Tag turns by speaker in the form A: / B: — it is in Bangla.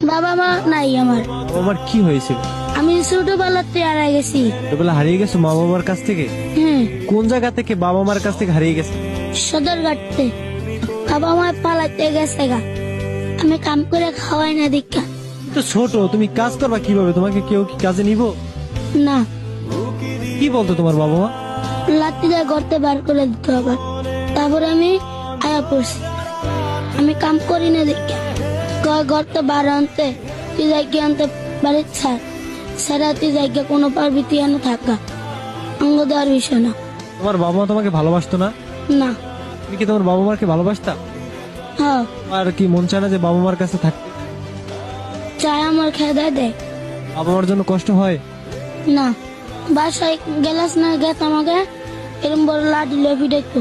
A: বাবা মা নাই আমার।
B: আমার কি হয়েছিল?
A: আমি ছোটবেলাতে হারাই গেছি।
B: ছোটবেলা হারিয়ে গেছো মা বাবার কাছ থেকে?
A: হ্যাঁ,
B: কোন জায়গা থেকে বাবা মার কাছ থেকে হারিয়ে গেছে?
A: সদরঘাটতে। বাবা মা পালাতে গেছে গা, আমি কাম করে খাওয়াই না দীক্ষা।
B: তো ছোট, তুমি কাজ করবা কিভাবে? তোমাকে কেউ কি কাজে নিব?
A: না,
B: কি বলতো তোমার বাবা মা?
A: লাত্তি দিয়ে গর্তে বার করে দিতে হবে। তারপরে আমি আয়া পড়ছি, আমি কাম করি না দীক্ষা। গর্তে বার আনতে তুই জায়গা আনতে বাড়ির ছাড়া তুই জায়গা কোনো পারবি তুই এনে থাকা অঙ্গ দেওয়ার বিষয় না।
B: তোমার বাবা মা তোমাকে ভালোবাসতো না?
A: না।
B: তুমি কি তোমার বাবা মাকে ভালোবাসতা?
A: হ্যাঁ,
B: আর কি মন চায় না যে বাবা মার কাছে থাকতে?
A: চায় আমার খেয়ে দেয়।
B: বাবা মার জন্য কষ্ট হয়?
A: না, বাসায় গেলাস না গেত আমাকে এরম বড় লাঠি লফি দেখতো।